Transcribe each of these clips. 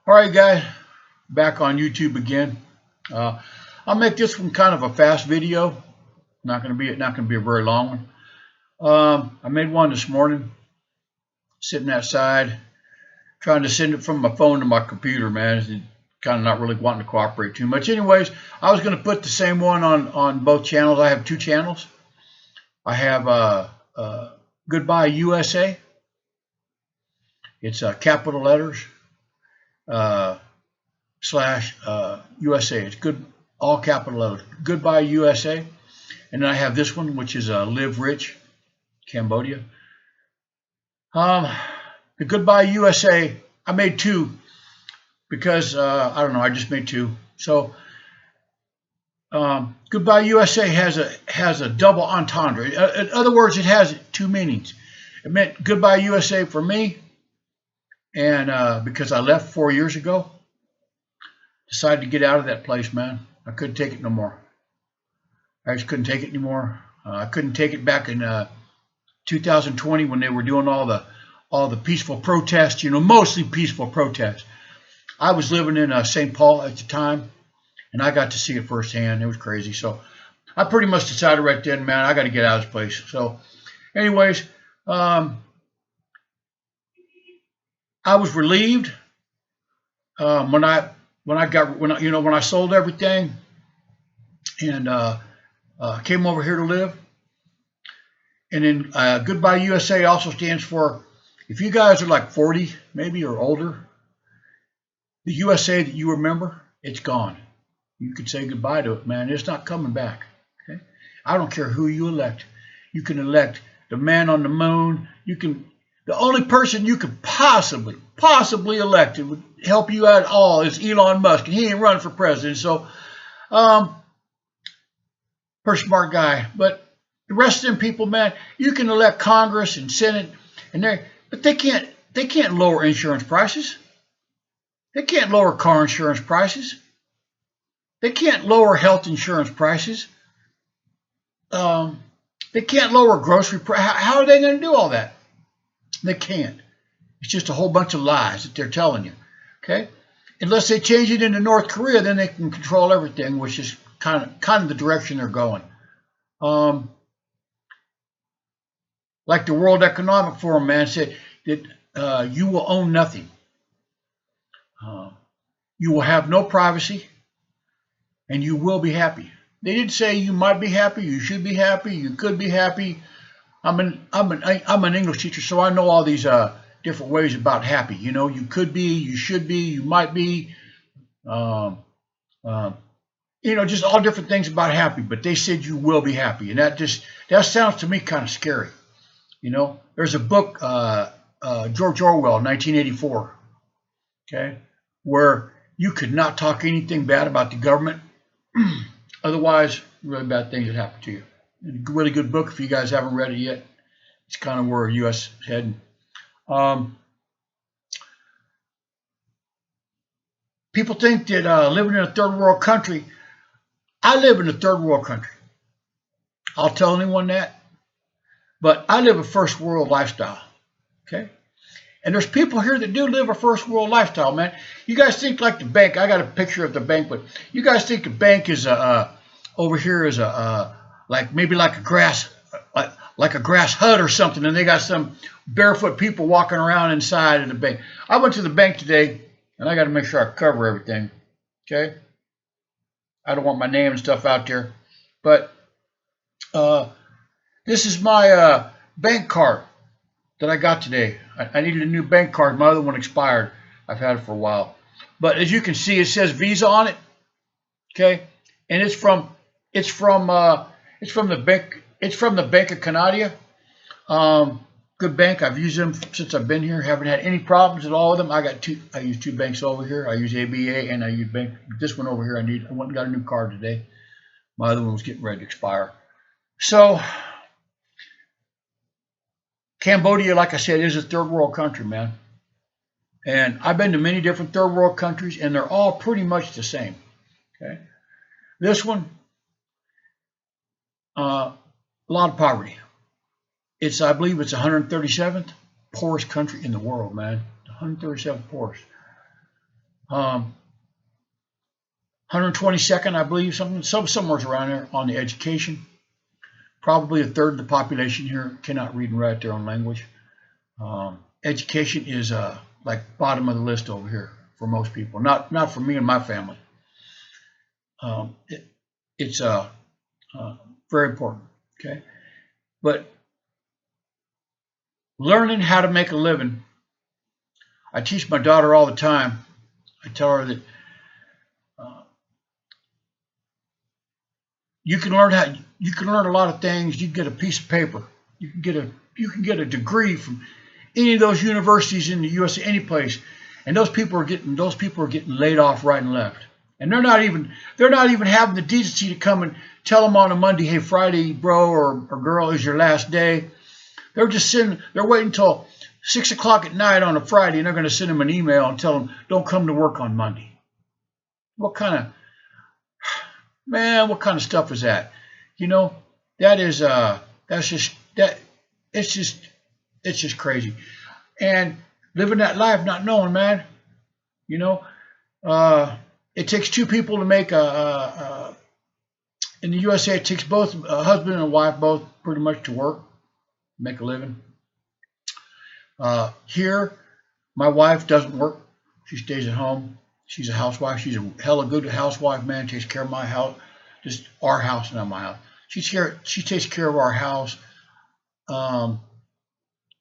All right, guys, back on YouTube again. Uh, I'll make this one kind of a fast video. Not gonna be a very long one. I made one this morning, sitting outside, trying to send it from my phone to my computer. Man, it's kind of not really wanting to cooperate too much. Anyways, I was gonna put the same one on both channels. I have two channels. I have Goodbye USA. It's capital letters. Slash USA. It's good, all capital letters. Goodbye USA. And then I have this one, which is Live Rich, Cambodia. The Goodbye USA, I made two because I don't know, I just made two. So Goodbye USA has a double entendre. In other words, it has two meanings. It meant Goodbye USA for me, and because I left 4 years ago. Decided to get out of that place, man. I couldn't take it no more. I just couldn't take it anymore. I couldn't take it back in 2020 when they were doing all the peaceful protests, mostly peaceful protests. I was living in St. Paul at the time, and I got to see it firsthand. It was crazy. So I pretty much decided right then, man, I got to get out of this place. So anyways, I was relieved when I sold everything and came over here to live. And then Goodbye USA also stands for, if you guys are like 40 maybe or older, the USA that you remember, it's gone. You could say goodbye to it, man. It's not coming back. Okay? I don't care who you elect. You can elect the man on the moon. The only person you could possibly elect that would help you out at all is Elon Musk, and he ain't running for president. So, pretty smart guy. But the rest of them people, man, you can elect Congress and Senate, but they can't lower insurance prices. They can't lower car insurance prices. They can't lower health insurance prices. They can't lower grocery prices. How are they going to do all that? They can't. It's just a whole bunch of lies that they're telling you. Okay? Unless they change it into North Korea, then they can control everything, which is kind of the direction they're going. Like the World Economic Forum, man, said that you will own nothing. You will have no privacy, and you will be happy. They didn't say you might be happy, you should be happy, you could be happy. I'm an English teacher, so I know all these different ways about happy. You could be, you should be, you might be. Just all different things about happy. But they said you will be happy, and that sounds to me kind of scary. There's a book, George Orwell, 1984. Okay, where you could not talk anything bad about the government. Otherwise, really bad things would happen to you. Really good book if you guys haven't read it yet. It's kind of where U.S. is heading. People think that living in a third world country, I live in a third world country. I'll tell anyone that. But I live a first world lifestyle. Okay? And there's people here that do live a first world lifestyle, man. You guys think like the bank. I got a picture of the bank, but you guys think the bank is over here is maybe like a grass hut or something, and they got some barefoot people walking around inside of the bank. I went to the bank today, and I got to make sure I cover everything. Okay, I don't want my name and stuff out there, but this is my bank card that I got today. I needed a new bank card. My other one expired. I've had it for a while, but as you can see, it says Visa on it. Okay, and it's from the bank. It's from the Bank of Canada. Good bank. I've used them since I've been here. Haven't had any problems at all with them. I use two banks over here. I use ABA and I use bank. This one over here, I went and got a new card today. My other one was getting ready to expire. So Cambodia, like I said, is a third world country, man. And I've been to many different third world countries, and they're all pretty much the same. Okay. This one, a lot of poverty. I believe it's 137th poorest country in the world, man. 137th poorest. Um, 122nd, I believe, somewhere around there on the education. Probably a third of the population here cannot read and write their own language. Education is like bottom of the list over here for most people. Not for me and my family. It's very important. Okay, but learning how to make a living. I teach my daughter all the time. I tell her that you can learn a lot of things. You can get a piece of paper. You can get a degree from any of those universities in the U.S. any place, and those people are getting laid off right and left, and they're not even having the decency to come and tell them on a Monday, hey, Friday, bro or girl, is your last day. They're waiting until 6 o'clock at night on a Friday, and they're going to send them an email and tell them don't come to work on Monday. What kind of stuff is that? It's just crazy. And living that life, not knowing, man. It takes two people to make in the USA. It takes both a husband and a wife both pretty much to work, make a living. Here, my wife doesn't work. She stays at home. She's a housewife. She's a hella good housewife, man. Takes care of my house, just our house, not my house. She takes care of our house,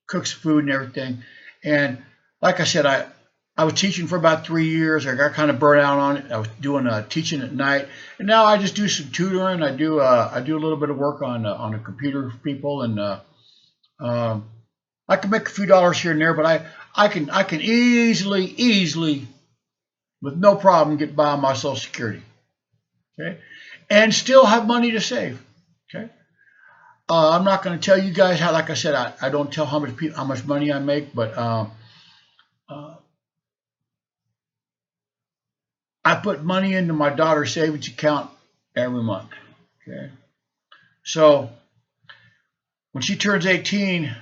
cooks food and everything. And like I said, I was teaching for about 3 years. I got kind of burnt out on it. I was doing teaching at night, and now I just do some tutoring. I do a little bit of work on a computer for people, and I can make a few dollars here and there, but I can easily with no problem get by on my Social Security, okay, and still have money to save, okay. I'm not going to tell you guys how. Like I said, I don't tell how much money I make, but I put money into my daughter's savings account every month, okay. So when she turns 18,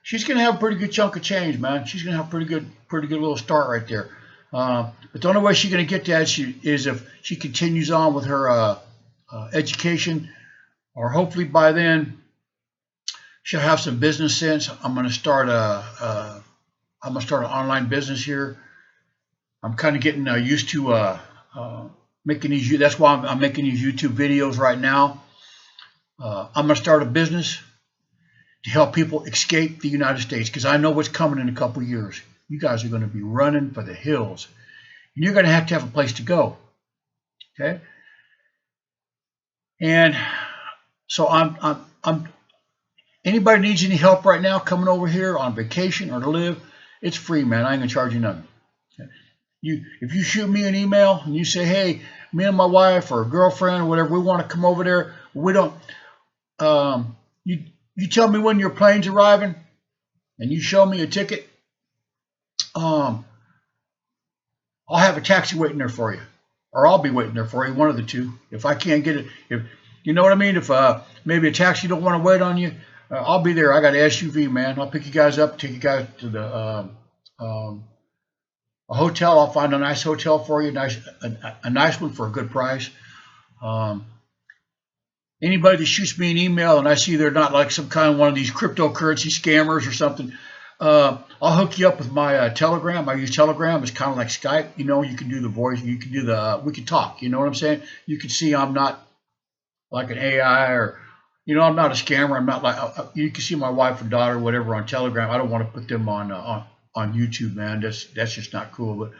she's going to have a pretty good chunk of change, man. She's going to have a pretty good little start right there. But the only way she's going to get that is if she continues on with her education, or hopefully by then she'll have some business sense. I'm going to start an online business here. I'm kind of getting used to making these. That's why I'm making these YouTube videos right now. I'm going to start a business to help people escape the United States, because I know what's coming in a couple years. You guys are going to be running for the hills, and you're going to have a place to go. Okay, and so I'm. Anybody needs any help right now coming over here on vacation or to live, it's free, man. I ain't gonna charge you nothing. Okay? If you shoot me an email and you say, hey, me and my wife or girlfriend or whatever, we want to come over there. We don't. You tell me when your plane's arriving, and you show me a ticket. I'll have a taxi waiting there for you, or I'll be waiting there for you. One of the two. If I can't get it, if you know what I mean. If maybe a taxi don't want to wait on you, I'll be there. I got an SUV, man. I'll pick you guys up, take you guys to the a hotel. I'll find a nice hotel for you, a nice one for a good price. Anybody that shoots me an email and I see they're not like some kind of one of these cryptocurrency scammers or something, I'll hook you up with my Telegram. I use Telegram. It's kind of like Skype. You know, you can do the voice. You can do we can talk. You know what I'm saying? You can see I'm not like an AI, or, I'm not a scammer. I'm not like, you can see my wife and daughter, whatever, on Telegram. I don't want to put them on YouTube, man. That's just not cool. But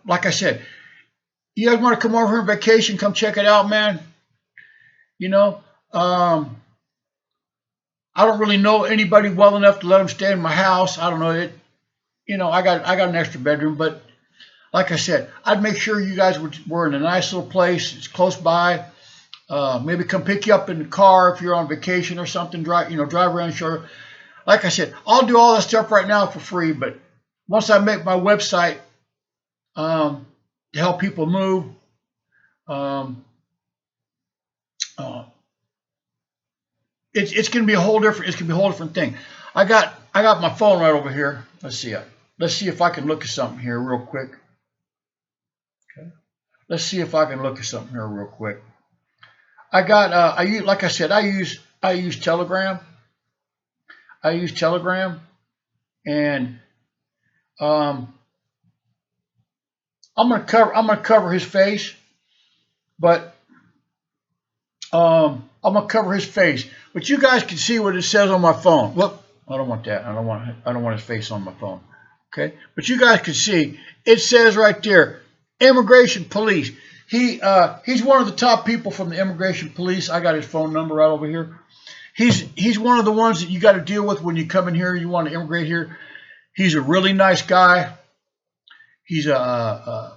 like I said, you guys want to come over here on vacation, come check it out, man. I don't really know anybody well enough to let them stay in my house. I don't know it. I got an extra bedroom, but like I said, I'd make sure you guys were in a nice little place. It's close by. Maybe come pick you up in the car if you're on vacation or something. Drive around. Sure. Like I said, I'll do all that stuff right now for free. But once I make my website to help people move, it's going to be a whole different. It's going to be a whole different thing. I got my phone right over here. Let's see. let's see if I can look at something here real quick. Okay. Let's see if I can look at something here real quick. I got I use, like I said, I use Telegram. I use Telegram, and I'm gonna cover his face, but I'm gonna cover his face. But you guys can see what it says on my phone. Look, I don't want that. I don't want his face on my phone. Okay, but you guys can see it says right there, immigration police. He's one of the top people from the immigration police. I got his phone number right over here. He's one of the ones that you got to deal with when you come in here. You want to immigrate here. He's a really nice guy. He's a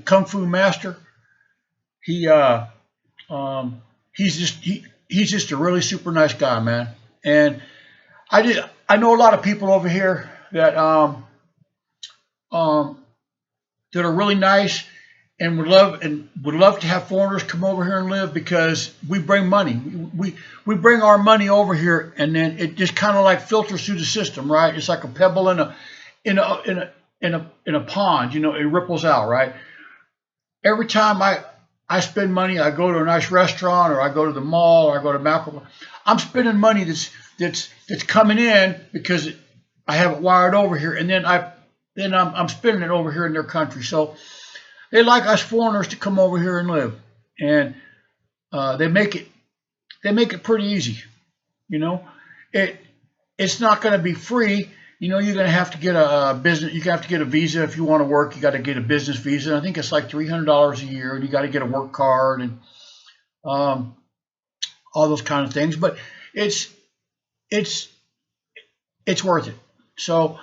kung fu master. He's just a really super nice guy, man. And I know a lot of people over here that that are really nice and would love to have foreigners come over here and live, because we bring money. We bring our money over here, and then it just kind of like filters through the system, right? It's like a pebble in a pond, you know, it ripples out, right? Every time I spend money, I go to a nice restaurant, or I go to the mall, or I go to Macro, I'm spending money that's coming in because I have it wired over here, and then I'm spending it over here in their country. So they like us foreigners to come over here and live, and they make it pretty easy. You know, it's not going to be free. You know, you're going to have to get a business. You have to get a visa if you want to work. You got to get a business visa. And I think it's like $300 a year, and you got to get a work card and all those kind of things. But it's worth it. So,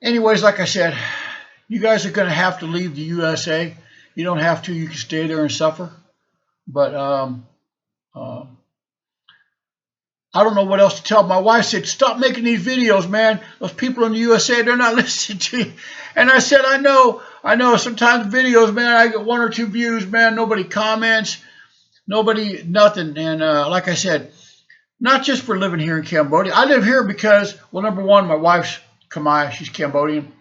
anyways, like I said, you guys are going to have to leave the USA. You don't have to. You can stay there and suffer. But I don't know what else to tell. My wife said, stop making these videos, man. Those people in the USA, they're not listening to you. And I said, I know. Sometimes videos, man, I get 1 or 2 views, man. Nobody comments. Nothing. And like I said, not just for living here in Cambodia. I live here because, well, number one, my wife's Khmer. She's Cambodian.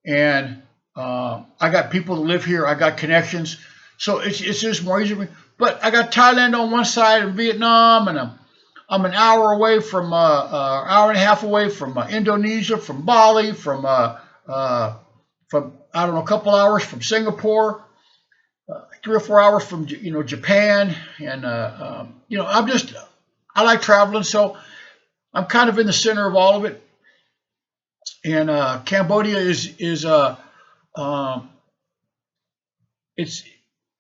And I got people that live here. I got connections. So it's just more easy. But I got Thailand on one side and Vietnam, and I'm an hour away from, hour and a half away from Indonesia, from Bali, from I don't know, a couple hours from Singapore, 3 or 4 hours from, you know, Japan, and you know, I like traveling, so I'm kind of in the center of all of it. And Cambodia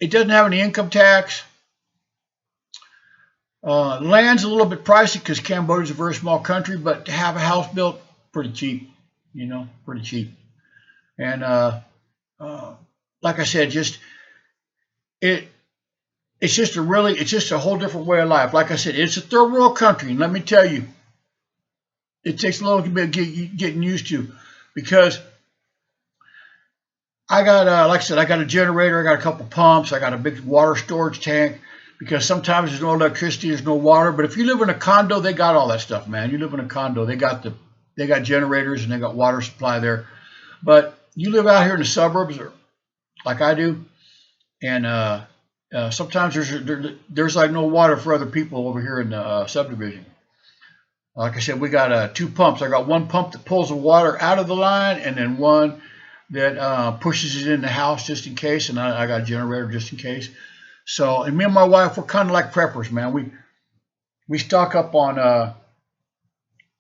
it doesn't have any income tax. Land's a little bit pricey because Cambodia is a very small country, but to have a house built, pretty cheap, you know, pretty cheap. And like I said, it's just a whole different way of life. Like I said, it's a third world country, and let me tell you, it takes a little bit of getting used to, because I got, like I said, I got a generator, I got a couple pumps, I got a big water storage tank, because sometimes there's no electricity, there's no water. But if you live in a condo, they got all that stuff, man. You live in a condo, they got generators and they got water supply there. But you live out here in the suburbs, or like I do, and sometimes there's like no water for other people over here in the subdivision. Like I said, we got 2 pumps. I got one pump that pulls the water out of the line, and then one that pushes it in the house just in case, and I got a generator just in case. So, and me and my wife, we're kind of like preppers, man. We stock up on a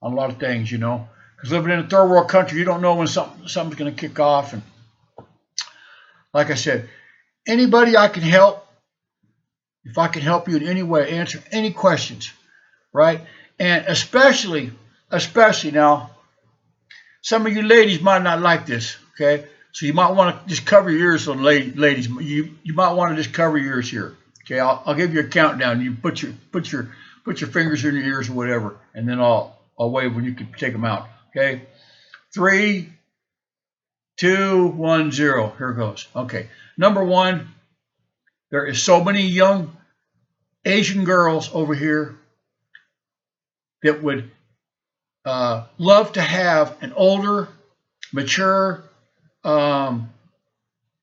lot of things, you know, because living in a third world country, you don't know when something's going to kick off. And like I said, anybody I can help, if I can help you in any way, answer any questions, right? And especially now, some of you ladies might not like this, okay? So you might want to just cover your ears on ladies. You might want to just cover your ears here, okay? I'll give you a countdown. You put your fingers in your ears or whatever, and then I'll wave when you can take them out, okay? 3, 2, 1, 0. Here it goes. Okay. Number 1, there is so many young Asian girls over here that would love to have an older, mature,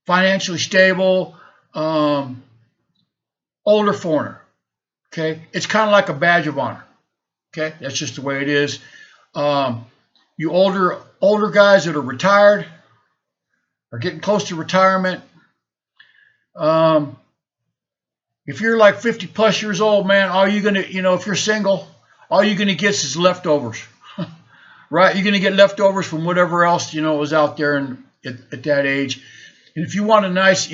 financially stable, older foreigner. Okay, it's kind of like a badge of honor. Okay, that's just the way it is. You older guys that are retired, are getting close to retirement. If you're like 50 plus years old, man, all you're gonna, if you're single, all you're gonna get is leftovers, right? You're gonna get leftovers from whatever else was out there at that age. And if you want a nice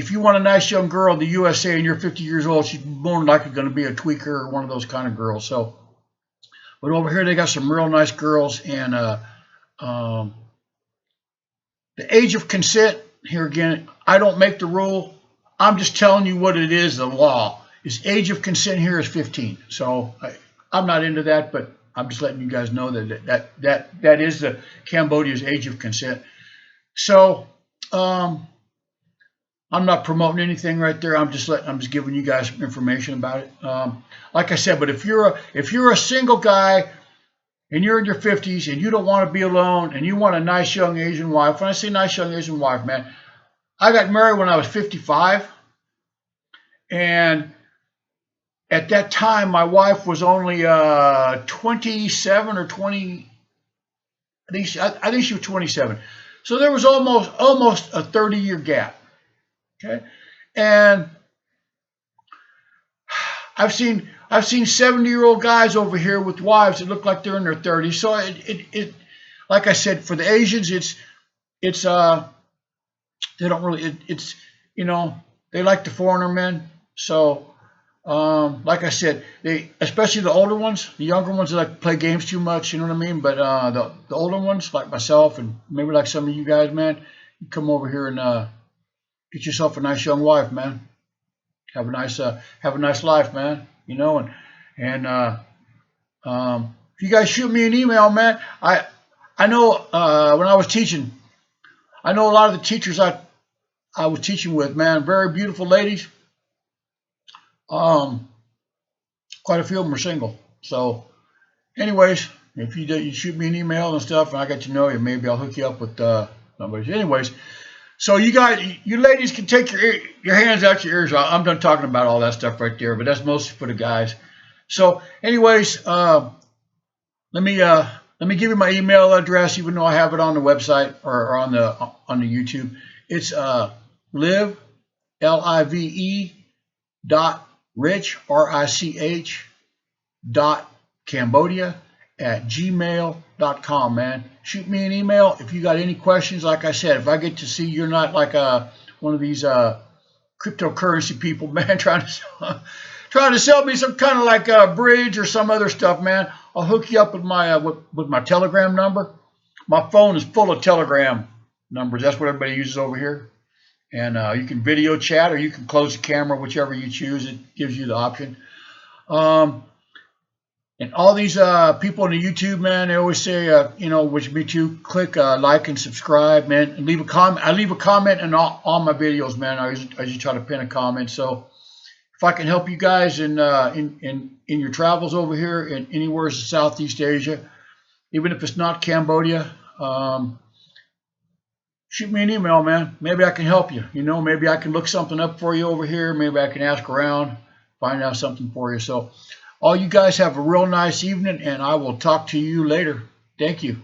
young girl in the USA and you're 50 years old, she's more than likely going to be a tweaker or one of those kind of girls. So, but over here they got some real nice girls, and the age of consent here again, I don't make the rule. I'm just telling you what it is. The law is age of consent here is 15. So I'm not into that, but I'm just letting you guys know that is the Cambodia's age of consent. So I'm not promoting anything right there. I'm just giving you guys some information about it. Like I said, but if you're a single guy and you're in your 50s and you don't want to be alone and you want a nice young Asian wife, when I say nice young Asian wife, man, I got married when I was 55, and at that time my wife was only 27 or 20. I think she was 27. So there was almost a 30-year gap. Okay, and I've seen 70-year-old guys over here with wives that look like they're in their 30s. So it like I said, for the Asians, it's they don't really they like the foreigner men. So like I said, especially the older ones, the younger ones that like to play games too much. You know what I mean? But the older ones like myself and maybe like some of you guys, man, you come over here and get yourself a nice young wife, man. Have a nice life, man. If you guys shoot me an email, man. I know when I was teaching, I know a lot of the teachers I was teaching with, man, very beautiful ladies. Quite a few of them are single. So, anyways, if you shoot me an email and stuff, and I get to know you, maybe I'll hook you up with somebody. Anyways. So you ladies can take your hands out your ears. I'm done talking about all that stuff right there, but that's mostly for the guys. So, anyways, let me give you my email address, even though I have it on the website or on the YouTube. It's live live.rich .Cambodia @gmail.com, man. Shoot me an email if you got any questions. Like I said, if I get to see you're not like one of these cryptocurrency people, man, trying to sell me some kind of like a bridge or some other stuff, man, I'll hook you up with my Telegram number. My phone is full of Telegram numbers. That's what everybody uses over here. And you can video chat or you can close the camera, whichever you choose. It gives you the option. And all these people on the YouTube, man, they always say, which me too, click like and subscribe, man, and leave a comment. I leave a comment in all my videos, man. I usually try to pin a comment. So if I can help you guys in your travels over here and anywhere in Southeast Asia, even if it's not Cambodia, shoot me an email, man. Maybe I can help you. Maybe I can look something up for you over here. Maybe I can ask around, find out something for you. So all you guys have a real nice evening, and I will talk to you later. Thank you.